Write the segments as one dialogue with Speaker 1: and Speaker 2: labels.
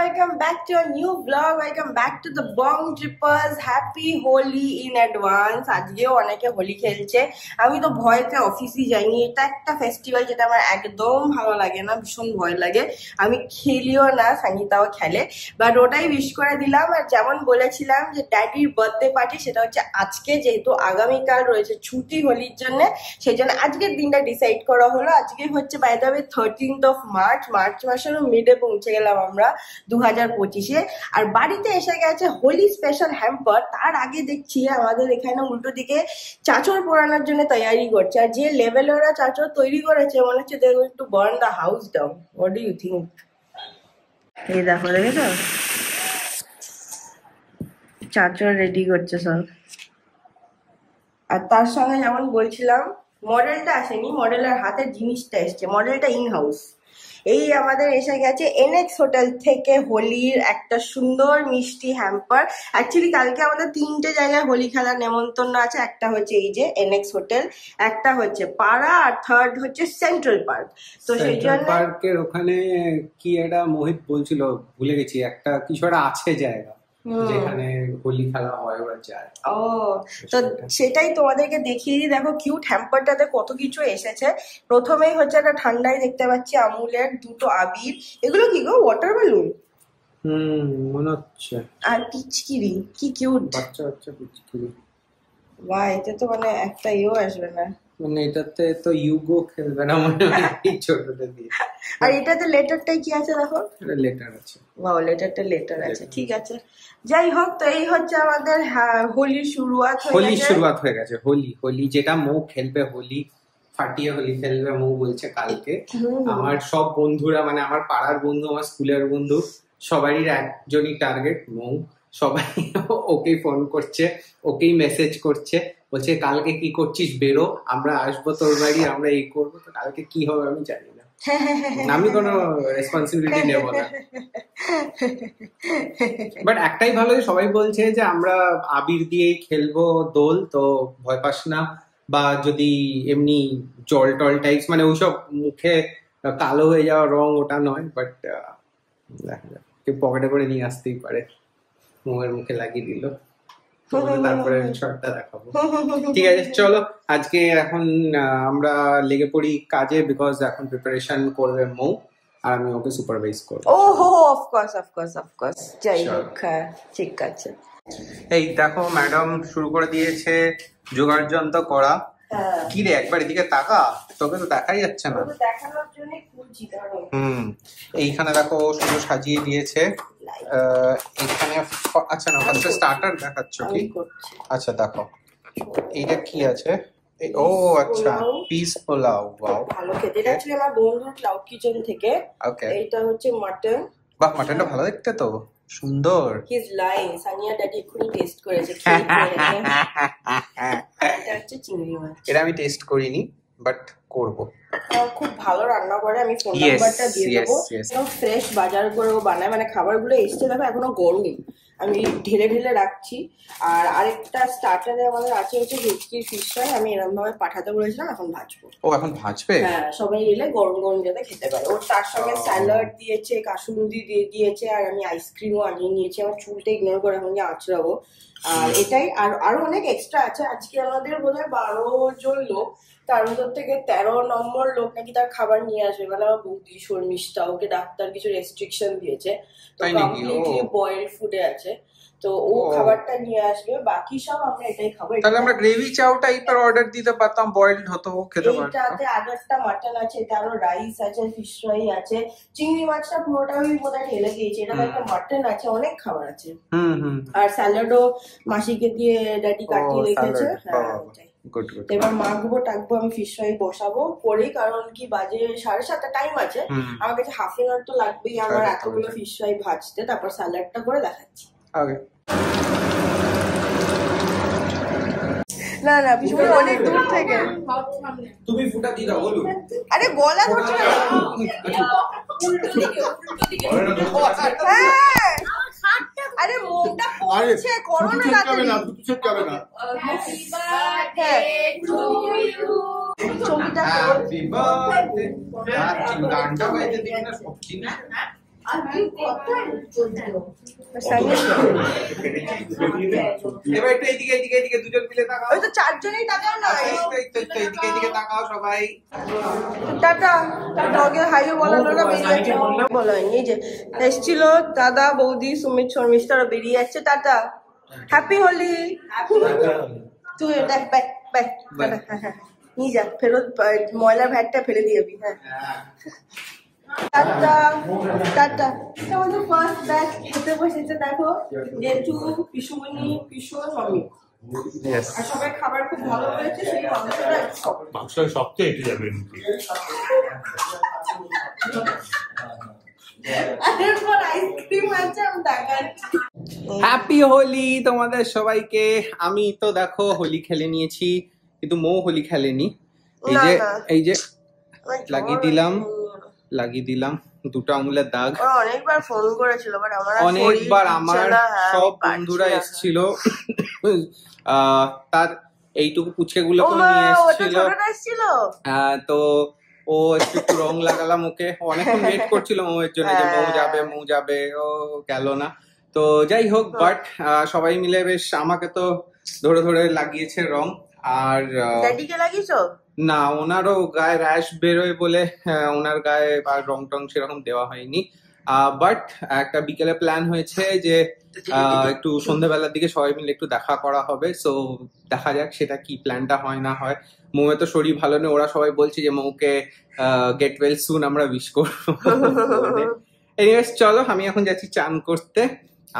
Speaker 1: welcome back to a new vlog. Welcome back to the Bong Trippers. Happy Holi in advance. আজকেও অনেকে হোলি খেলছে। আমি তো ভয়তে অফিসে যাইনি। এটা একটা ফেস্টিভ্যাল যেটা আমার একদম ভালো লাগে না, ভীষণ ভয় লাগে। আমি খেলিও না, সঙ্গীতাও খেলে, বাট ওটাই উইশ করে দিলাম। আর যেমন বলেছিলাম যে ড্যাডির বার্থডে পার্টি, সেটা হচ্ছে আজকে, যেহেতু আগামীকাল রয়েছে ছুটি হোলির জন্য, সেই জন্য আজকের দিনটা ডিসাইড করা হলো। আজকে হচ্ছে by the way 13th of March মাসেরও মিডে পৌঁছে গেলাম আমরা 2025-এ। আর বাড়িতে এসে গেছে হোলি স্পেশাল হ্যাম্পার। তার আগে দেখছি আমাদের এখানে উল্টো দিকে চাচর পোড়ানোর জন্য তৈরি করছে। আর যে লেভেলে ওরা চাচর তৈরি করেছে, মনে হচ্ছে they going to burn the house down. What do you think? এই দেখো, দেখেছো চাচর রেডি করছে সব। আর তার সঙ্গে যেমন বলছিলাম, মডেলটা আসেনি, মডেলের হাতের জিনিসটা এসছে। মডেলটা ইন হাউস। এই আমাদের এসে গেছে এনএক্স হোটেল থেকে হোলির একটা সুন্দর মিষ্টি হ্যাম্পার। অ্যাকচুয়ালি কালকে আমাদের 3টে জায়গায় হোলি খেলার নেমন্তন্ন আছে। একটা হচ্ছে এই যে এনএক্স হোটেল, একটা হচ্ছে পাড়া, আর থার্ড হচ্ছে সেন্ট্রাল পার্ক। তো সেই জন্য
Speaker 2: পার্কের ওখানে কি একটা মোহিত বলছিল, ভুলে গেছি, একটা কিছু একটা আছে জায়গা যেখানে হোলি খেলা হয়, ওরা যায়।
Speaker 1: ও, তো সেটাই তোমাদেরকে দেখিয়ে দিই। দেখো কিউট হ্যাম্পারটাতে কত কিছু এসেছে। প্রথমেই হচ্ছে একটা ঠান্ডায় দেখতে পাচ্ছি আমুলের 2টো আবির। এগুলো কি গো? ওয়াটার বেলুন
Speaker 2: মনে হচ্ছে। আর
Speaker 1: পিচকিরি, কি কিউট
Speaker 2: বাচ্চা বাচ্চা পিচকিরি।
Speaker 1: বাহ, এতে তো মানে একটা ইও আসবে না,
Speaker 2: মানে এটাতে তো ইউগো খেলবে না মনে হয় এই ছোটটা দিয়ে।
Speaker 1: আর এটাতে লেটারটাই কি আছে দেখো,
Speaker 2: এটা লেটার আছে।
Speaker 1: বাহ, লেটার আছে, ঠিক আছে। যাই হোক, তো এই হচ্ছে আমাদের হোলির শুরুয়াত
Speaker 2: হয়ে গেছে। হোলি যেটা মৌ খেলবে, হোলি ফাটিয়ে হোলি খেলবে মৌ বলছে কালকে। আমার সব বন্ধুরা, মানে আমার পাড়ার বন্ধু, আমার স্কুলের বন্ধু, সবারই একজনই টার্গেট মৌ। সবাই ওকেই ফোন করছে, ওকেই মেসেজ করছে, বলছে কালকে কি করছিস, বেরো, আমরা আসবো তোর বাড়ি, আমরা এই করবো। তো কালকে কি হবে আমি জানি না, আমি কোনো রেসপন্সিবিলিটি নেব না। বাট একটাই ভালো, সবাই বলছে যে আমরা আবির দিয়েই খেলবো দোল, তো ভয় পাস না। বা যদি এমনি জল টল টাইপস, মানে ওইসব মুখে কালো হয়ে যাওয়া রং, ওটা নয়। বাট দেখা যাক, কেউ পকেটে করে নিয়ে আসতেই পারে, মোমের মুখে লাগিয়ে দিল, তারপরে শর্টটা দেখাবো। ঠিক আছে, চলো আজকে এখন আমরা লেগে পড়ি কাজে, বিকজ এখন প্রিপারেশন করবে মৌ, আর আমি ওকে সুপারভাইজ করবো।
Speaker 1: অফকোর্স যাই হোক, ঠিক আছে।
Speaker 2: এই দেখো ম্যাডাম শুরু করে দিয়েছে জোগাড় যন্ত্র করা। কি রে, একবার এদিকে তাকা, তোকে তো দেখাই যাচ্ছে না। এইখানে দেখো শুধু সাজিয়ে দিয়েছে এখানে। আচ্ছা না, ফার্স্টে স্টার্টার দেখাচ্ছ কি? আচ্ছা দেখো এইটা কি আছে। ও আচ্ছা, পিস পোলাও। ওয়াও,
Speaker 1: ভালো খেতে। এটা অ্যাকচুয়ালি আমার বন্ধুর ক্লাউড কিচেন থেকে। ওকে, এটা হচ্ছে মাটন।
Speaker 2: বাহ, মাটনটা ভালো দেখতে তো, সুন্দর।
Speaker 1: হিজ লাইন, সানিয়া ড্যাডি এক্ষুনি টেস্ট করেছে। এটা হচ্ছে চিংড়ি মাছ।
Speaker 2: এটা আমি টেস্ট করিনি, বাট করবো।
Speaker 1: খুব ভালো রান্না করে, আমি ফোন নাম্বারটা দিয়ে দেবো। একদম ফ্রেশ বাজার করে ও বানায়, মানে খাবারগুলো এসছে দেখো এখনো গরম, আমি ঢেলে রাখছি। আর আরেকটা স্টার্টারে আমাদের আছে হচ্ছে ভেটকির ফিশ ফ্রাই। আমি এরকম ভাবে পাঠাতে বলেছিলাম, এখন ভাজবো।
Speaker 2: ও এখন ভাজবে? হ্যাঁ,
Speaker 1: সবাই এলে গরম গরম যাতে খেতে পারে। ওর তার সঙ্গে স্যালাড দিয়েছে, কাসুন্দি দিয়ে দিয়েছে, আর আমি আইসক্রিমও আনিয়ে নিয়েছি। আমার চুলটা ইগনোর করে এখন আঁচড়াবো। আর এটাই, আর আরো অনেক এক্সট্রা আছে। আজকে আমাদের বোধহয় 12 জন লোক, তার ভিতর থেকে 13 নম্বর লোক নাকি তার খাবার নিয়ে আসবে। মানে আমার বৌদি শর্মিষ্ঠা, ওকে ডাক্তার কিছু রেস্ট্রিকশন দিয়েছে, তো কমপ্লিটলি বয়েলড ফুডে আছে। তো ও খাবারটা নিয়ে আসবে, বাকি সব আমরা এটাই খাবো।
Speaker 2: তাহলে আমরা গ্রেভি চাও টাইপের অর্ডার দিতে পারতাম, বয়েলড হতো, খেতে পারতাম।
Speaker 1: এটাতে আরেকটা মাটন আছে, এটা আরো রাইস আছে, ফিশ ফ্রাই আছে, চিংড়ি মাছটা পুরোটা আমি বোধহয় ঢেলে দিয়েছি। এটা একটা মাটন আছে, অনেক খাবার আছে। আর স্যালাডও মাসিকে দিয়ে ড্যাডি কাটিয়ে রেখেছে। হ্যাঁ, এবার মাখবো টাকবো, আমি ফিশ ফ্রাই বসাবো করি, কারণ কি বাজে 7:30 টাইম আছে। আমার কাছে হাফ এন আওয়ার তো লাগবেই আমার এতগুলো ফিশ ফ্রাই ভাজতে, তারপর স্যালাডটা করে দেখাচ্ছি। না না, ভীষণ অনেক দূর থেকে।
Speaker 2: তুমি ফুটা দিয়ে দাও, বলু।
Speaker 1: আরে গলা ধরছে না। আরে মুখটা পড়ছে, করো না তাড়াতাড়ি। ছবিটা
Speaker 2: হ্যাপি বার্থডে। গানটা গাইতে দিবি না, সত্যি না? এবার একটু এইদিকে এইদিকে এইদিকে দুজন মিলে তাকাও।
Speaker 1: ওই তো চারজনেই তাকাও না।
Speaker 2: এইদিকে এইদিকে তাকাও সবাই।
Speaker 1: টাটা। ডগে হাইও বলা হলো না, বেরিয়ে যাচ্ছে। বলা হয়নি। এই যে এসছিল দাদা বৌদি সুমিত শর্মিষ্ঠারা বেরিয়ে যাচ্ছে। Tata, happy Holi. তুই দেখ ব্যাক ব্যাক। হ্যাঁ নিয়ে যা, ফেরত ময়লার ভ্যাটটা ফেলে দিবি। হ্যাঁ টাটা টাটা। আমাদের ফার্স্ট ব্যাচ খেতে বসেছে, দেখো জেঠু, পিসুমণি, পিসু, মম্মি। আর সবাই খাবার খুব ভালো হয়েছে। সেই
Speaker 3: মাংসটা সবচেয়ে এটে যাবে।
Speaker 2: হ্যাপি হোলি তোমাদের সবাইকে। আমি তো দেখো হোলি খেলে নিয়েছি, কিন্তু মৌ হোলি খেলেনি। এই যে লাগিয়ে দিলাম 2টা আঙুলের দাগ।
Speaker 1: অনেকবার ফোন করেছিল,
Speaker 2: অনেকবার আমার সব বন্ধুরা এসেছিল, তার এইটুকু পুচকে গুলো নিয়ে এসেছিল। তো ও একটু রং লাগালাম ওকে, অনেকক্ষণ ওয়েট করছিল মৌয়ের জন্য যে মৌ যাবে, ও গেল না। তো যাই হোক, বাট সবাই মিলে বেশ আমাকে তো ধরে ধরে লাগিয়েছে রং। আর
Speaker 1: ড্যাডিকে লাগিয়েছো? না,
Speaker 2: ওনারও গায়ে র্যাশ বেরোয় বলে ওনার গায়ে আর রং টং সেরকম দেওয়া হয়নি। বাট একটা বিকেলে প্ল্যান হয়েছে যে একটু সন্ধ্যাবেলার দিকে সবাই মিলে একটু দেখা করা হবে। সো দেখা যাক সেটা কি প্ল্যানটা হয় না হয়। মৌয়ের তো শরীর ভালো নেই, ওরা সবাই বলছে যে মৌকে গেট ওয়েল সুন, আমরা উইশ করবো। এনিওয়েজ চলো, আমি এখন যাচ্ছি চান করতে।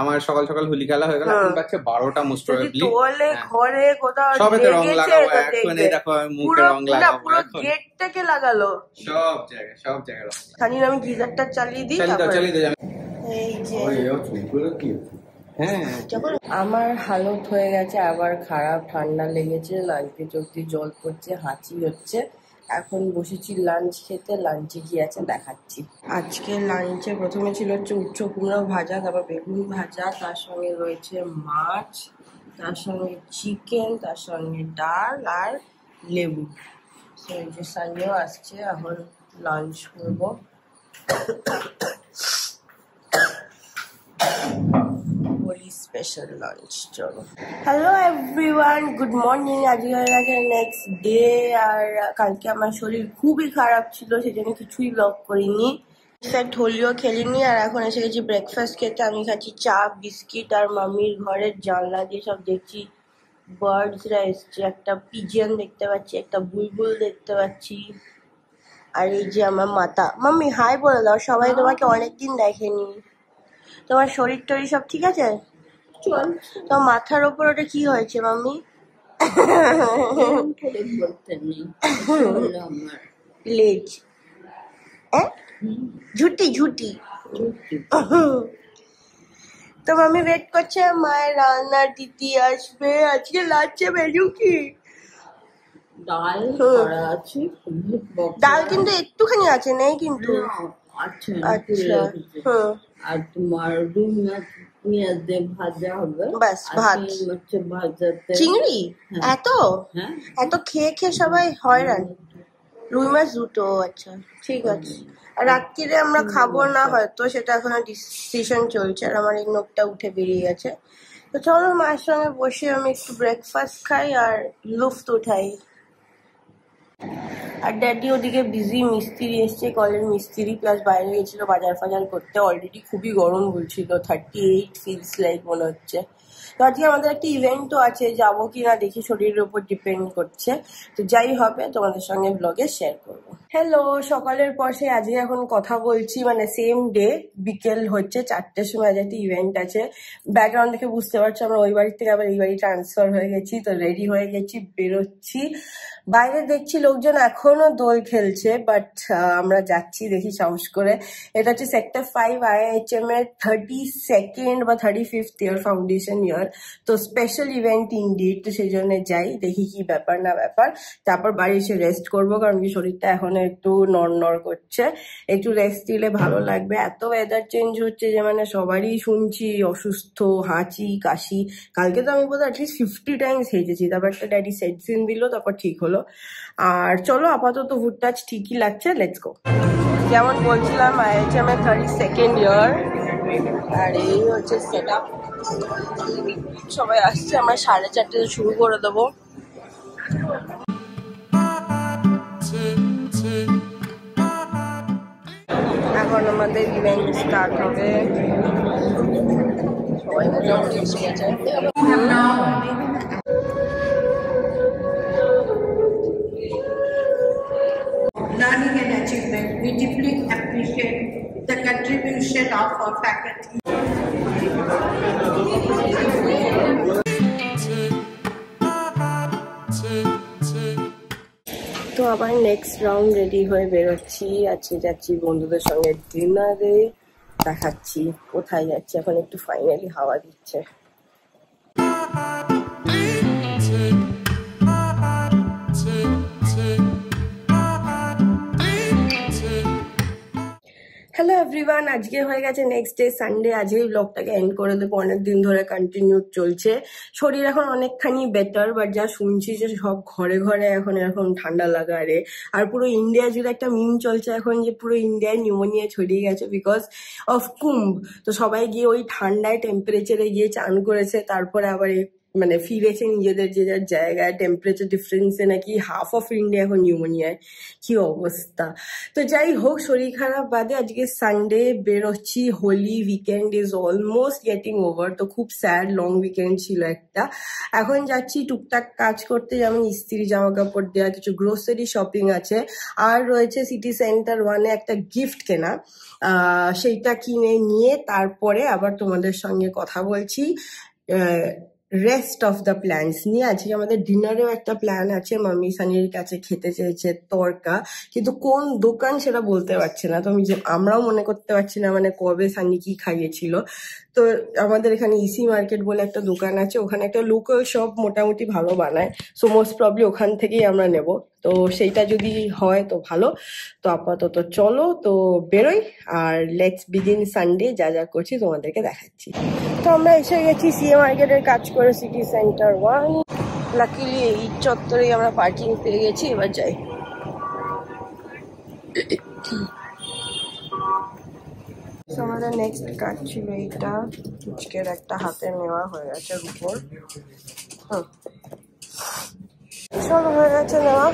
Speaker 2: আমার সকাল সকাল হোলি খেলা হয়ে গেল, এখন বাজছে 12টা মোস্ট প্রবাবলি।
Speaker 1: ঘরে কোথাও
Speaker 2: সবেতে রং লাগাবো এখন, এই দেখো মুখে রং লাগাবো এখন।
Speaker 1: গেটটাকে লাগালো,
Speaker 2: সব জায়গায় রং।
Speaker 1: খালি আমি গিজারটা চালিয়ে দিই। এই যে আমার হালত হয়ে গেছে আবার খারাপ, ঠান্ডা লেগেছে, নাকে চোখ দিয়ে জল পড়ছে, হাঁচি হচ্ছে। এখন বসেছি লাঞ্চ খেতে। লাঞ্চে কি আছে দেখাচ্ছি। আজকে লাঞ্চে প্রথমে ছিল হচ্ছে উচ্চ কুমড়ো ভাজা, তারপর বেগুন ভাজা, তার সঙ্গে রয়েছে মাছ, তার সঙ্গে চিকেন, তার সঙ্গে ডাল আর লেবু। সেই যে সানিও আসছে, এখন লাঞ্চ করবো। Special lunch. চলো, হ্যালো এভরিওয়ান, গুড মর্নিং। আজকে হয়ে গেছে নেক্সট ডে। আর কালকে আমার শরীর খুবই খারাপ ছিল, সেজন্য কিছুই ব্লগ করিনি। ইনফ্যাক্ট হোলিও খেলিনি। আর এখন এসে গেছি ব্রেকফাস্ট খেতে। আমি খাচ্ছি চা বিস্কিট, আর মামির ঘরের জানলা দিয়ে সব দেখছি বার্ডসরা এসছে। একটা পিজিয়ন দেখতে পাচ্ছি, একটা বুলবুল দেখতে পাচ্ছি। আর এই যে আমার মাতা। মাম্মি হাই বলে দাও, সবাই তোমাকে অনেকদিন দেখেনি। তোমার শরীর টরীর সব ঠিক আছে? তোমার মাথার ওপর ওটা কি হয়েছে মাম্মি? লেজ? ঝুটি। তো মাম্মি ওয়েট করছে মায়ের রান্নার, দিদি আসবে। আজকে লাঞ্চে মেনু কি?
Speaker 4: ডাল আছে,
Speaker 1: ডাল কিন্তু একটুখানি আছে, নেই কিন্তু। আচ্ছা,
Speaker 4: আর তোমার রুই মাছ পেঁয়াজ দিয়ে ভাজা হবে,
Speaker 1: বাস ভাত।
Speaker 4: ভাজাতে
Speaker 1: চিংড়ি এত খেয়ে সবাই হয়রান। রুই মাছ 2টো, আচ্ছা ঠিক আছে। আর রাত্রিরে আমরা খাবো না হয়তো, সেটা এখনো ডিসিশন চলছে। আর আমার এই নোকটা উঠে বেরিয়ে গেছে। তো চলো মায়ের সঙ্গে বসে আমি একটু ব্রেকফাস্ট খাই আর লুফত উঠাই। আর ড্যাডি ওদিকে বিজি, মিস্ত্রি এসছে, কলের মিস্ত্রি, প্লাস বাইরে গেছিল বাজার ফাজার করতে। অলরেডি খুবই গরম বলছিল, 38 ফিলস লাইক মনে হচ্ছে। তো আজকে আমাদের একটা ইভেন্টও আছে, যাবো কিনা দেখি, শরীরের উপর ডিপেন্ড করছে। তো যাই হবে তোমাদের সঙ্গে ব্লগে শেয়ার করবো। হ্যালো, সকালের পর সে আজকে এখন কথা বলছি, মানে সেম ডে বিকেল হচ্ছে 4টের সময়। আজ একটা ইভেন্ট আছে, ব্যাকগ্রাউন্ড থেকে বুঝতে পারছো আমরা ওই বাড়ির থেকে আবার এই বাড়ি ট্রান্সফার হয়ে গেছি। তো রেডি হয়ে গেছি, বেরোচ্ছি। বাইরে দেখছি লোকজন এখনো দোল খেলছে, বাট আমরা যাচ্ছি দেখি সাহস করে। এটা হচ্ছে সেক্টর 5 IIHM এর 32nd বা 35th ইয়ার ফাউন্ডেশন ইয়ার। তো স্পেশাল ইভেন্ট ইনডিড, তো সেই জন্য যাই, দেখি কি ব্যাপার না ব্যাপার। তারপর বাড়ি এসে রেস্ট করবো, কারণ কি শরীরটা এখনো একটু নড় করছে। একটু রেস্ট দিলে ভালো লাগবে। এত ওয়েদার চেঞ্জ হচ্ছে যে মানে সবারই শুনছি অসুস্থ, হাঁচি কাশি। কালকে তো আমি বোধহয় অ্যাটলিস্ট 50 টাইমস হেঁটেছি, তারপর একটা ড্যাডি সেডসিন দিল, তারপর ঠিক হলো। আর চলো, আপাতত হুড টাচ ঠিকই লাগছে, লেটস গো। যেমন বলছিলাম IHM এর 32nd ইয়ার, আর এই হচ্ছে সেট আপ। সবাই আসছে, আমরা 4:30 শুরু করে দেবো। এখন আমাদের ইভেন্ট স্টার্ট হবে। সবাই মোটামুটি এসে গেছে।
Speaker 5: Learning and achievement. We deeply appreciate the contribution of our faculty.
Speaker 1: তো আবার নেক্সট রাউন্ড রেডি হয়ে বেরোচ্ছি। আজকে যাচ্ছি বন্ধুদের সঙ্গে ডিনারে, দেখাচ্ছি কোথায় যাচ্ছি। এখন একটু ফাইনালি হাওয়া দিচ্ছে। হ্যালো এভরিওয়ান, আজকে হয়ে গেছে নেক্সট ডে সানডে। আজকেই ব্লগটাকে এন্ড করে দেবো। অনেকদিন ধরে কন্টিনিউ চলছে। শরীর এখন অনেকখানি বেটার, বাট যা শুনছি যে সব ঘরে ঘরে এখন এরকম ঠান্ডা লাগা রে। আর পুরো ইন্ডিয়া জুড়ে একটা মিম চলছে এখন যে পুরো ইন্ডিয়ায় নিউমোনিয়া ছড়িয়ে গেছে বিকজ অফ কুম্ভ। তো সবাই গিয়ে ওই ঠান্ডায় টেম্পারেচারে গিয়ে চান করেছে, তারপরে আবার মানে ফিরেছে নিজেদের যে যার জায়গায়। টেম্পারেচার ডিফারেন্সে নাকি হাফ অফ ইন্ডিয়া এখন নিউমোনিয়ায়। কি অবস্থা। তো যাই হোক, শরীর খারাপ বাদে আজকে সানডে বেরোচ্ছি। Holi weekend is almost getting over. তো খুব স্যাড লং উইকেন্ড ছিল একটা। এখন যাচ্ছি টুকটাক কাজ করতে, যেমন ইস্ত্রি, জামা কাপড় দেওয়া, কিছু গ্রোসারি শপিং আছে, আর রয়েছে সিটি সেন্টার 1-এ একটা গিফট কেনা। সেইটা কিনে নিয়ে তারপরে আবার তোমাদের সঙ্গে কথা বলছি রেস্ট অফ দ্য প্ল্যান্স নিয়ে। আজকে আমাদের ডিনারেও একটা প্ল্যান আছে। মাম্মি সানির কাছে খেতে চেয়েছে তরকা, কিন্তু কোন দোকান সেটা বলতে পারছে না। তো আমরাও মনে করতে পারছি না মানে কবে সানি কি খাইয়েছিল। তো আমাদের এখানে ইসি মার্কেট বলে একটা দোকান আছে, ওখানে একটা লোকাল শপ মোটামুটি ভালো বানায়। সো মোস্ট প্রবলি ওখান থেকেই আমরা নেব। তো সেইটা যদি হয় তো ভালো। তো আপাতত চলো তো বেরোই, আর লেটস বিগিন সানডে। যা যা করছি তোমাদেরকে দেখাচ্ছি। তো আমরা এসে গেছি সিএ মার্কেটের কাজ করে সিটি সেন্টার 1। লাকিলি এই চত্বরেই আমরা পার্কিং পেয়ে গেছি। এবার যাই। আমাদের নেক্সট কাজ ছিল এইটা, ফুচকের একটা হাতে নেওয়া হয়ে গেছে উপর। সব হয়ে গেছে নেওয়া।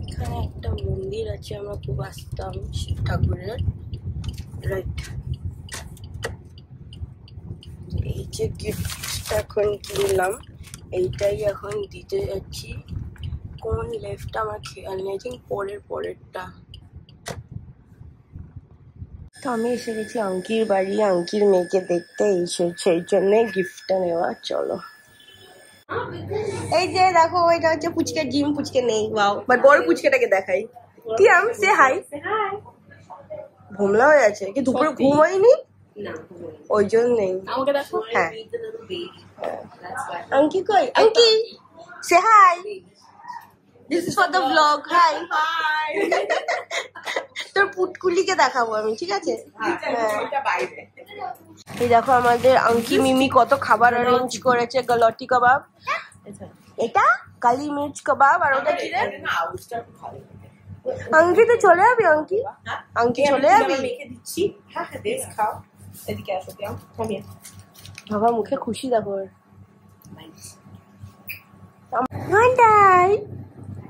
Speaker 1: এখানে একটা মন্দির আছে, আমরা খুব আসতাম, শিব ঠাকুরের। রাইট, এই যে গিফটটা এখন কিনলাম, এইটাই এখন দিতে যাচ্ছি। কোন লেফটটা আমার খেয়াল নেই, থিঙ্ক পরেরটা। তো আমি এসে গেছি আঙ্কির বাড়ি, আঙ্কির মেয়েকে দেখতে। সেই জন্যে গিফটটা নেওয়া। চলো। এই যে দেখো, এটা হচ্ছে পুচকে জিম। পুচকে নেই, ওয়াও, বাট বড় পুচকেটাকে দেখাই। কি আম সে হাই। ঘুমলা হয়ে আছে কি? দুপুরে ঘুম হয়নি ওই জন্যই। হ্যাঁ, আঙ্কি কই? আঙ্কি সে high. This is for the vlog. Hi. Hi. তোর পুটকুলিকে দেখাবো আমি, ঠিক আছে? এই দেখো আমাদের আঙ্কি মিমি কত খাবার অ্যারেঞ্জ করেছে। গলটি কাবাব, এটা কালি মির্চ কাবাব, আর ওটা কি রে? আঙ্কি তো চলে যাবি। আঙ্কি চলে যাবি। বাবা মুখে খুশি দেখো।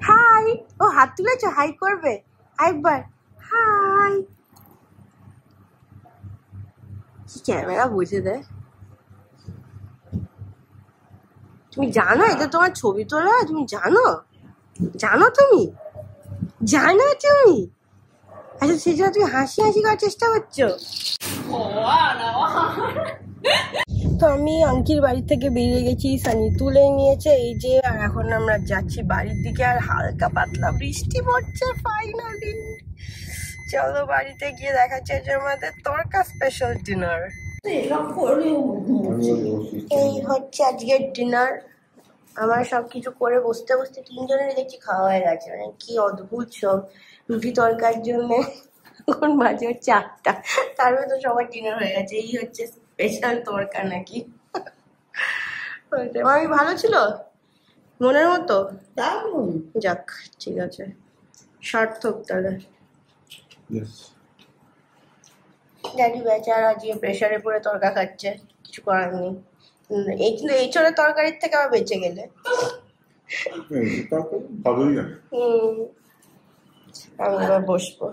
Speaker 1: হাই, ও হাত তুলেছো, হাই করবে একবার। হাই। ক্যামেরা বুঝে দেয়। তুমি জানো এটা তোমার ছবি তোলা? তুমি জানো? আচ্ছা, সেই জন্য তুমি হাসি করার চেষ্টা করছো। তো আমি আঙ্কির বাড়ি থেকে বেরিয়ে গেছি, সানি তুলে নিয়েছে এই যে। আর এখন আমরা যাচ্ছি বাড়ির দিকে, আর হালকা পাতলা বৃষ্টি পড়ছে ফাইনালি। চলো বাড়িতে গিয়ে দেখাচ্ছে যে আমাদের তরকা স্পেশাল ডিনার। এই হচ্ছে আজকের ডিনার। আমার সবকিছু করে বসতে বসতে 3 জনের দেখছি খাওয়া হয়ে গেছে। মানে কি অদ্ভুত সব। রুটি তরকার জন্য এখন বাজে 4টা, তারপরে তো সবার ডিনার হয়ে গেছে। এই হচ্ছে স্পেশাল তরকা নাকি। আমি ভালো ছিল মনের মতো?
Speaker 4: দারুণ।
Speaker 1: যাক ঠিক আছে, সার্থক তাহলে। ড্যাডি বেচারা আজকে প্রেশারে পড়ে তরকা খাচ্ছে, কিছু করার নেই। কিন্তু এই চোরের তরকারির থেকে আবার বেঁচে গেলে।
Speaker 3: ভালোই না।
Speaker 1: আমি এবার বসবো।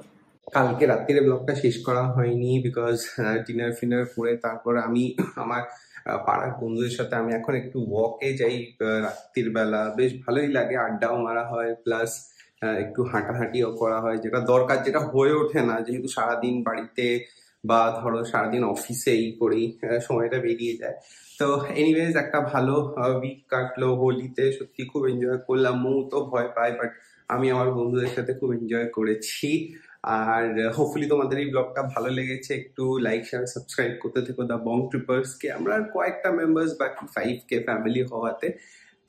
Speaker 2: কালকে রাত্রিরে ব্লগটা শেষ করা হয়নি বিকজ ডিনার ফিনার করে তারপর আমি আমার পাড়ার বন্ধুদের সাথে আমি এখন একটু ওয়াকে যাই রাত্রির বেলা। বেশ ভালোই লাগে, আড্ডাও মারা হয়, প্লাস একটু হাঁটাহাঁটিও করা হয়, যেটা দরকার, যেটা হয়ে ওঠে না যেহেতু সারাদিন বাড়িতে বা ধরো সারাদিন অফিসেই করেই সময়টা বেরিয়ে যায়। তো এনিওয়েজ একটা ভালো উইক কাটলো হোলিতে, সত্যি খুব এনজয় করলাম। মৌ তো ভয় পায়, বাট আমি আমার বন্ধুদের সাথে খুব এনজয় করেছি। আর হোপফুলি তোমাদের এই ব্লগটা ভালো লেগেছে। একটু লাইক শেয়ার সাবস্ক্রাইব করতে থেকো দ্য বং ট্রিপার্স কে। আমরা আর কয়েকটা মেম্বার্স বাকি 5K ফ্যামিলি হওয়াতে।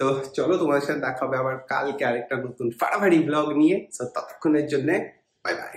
Speaker 2: তো চলো, তোমাদের সাথে দেখা হবে আবার কালকে আরেকটা নতুন ফাড়াফাড়ি ব্লগ নিয়ে। ততক্ষণের জন্য বাই বাই।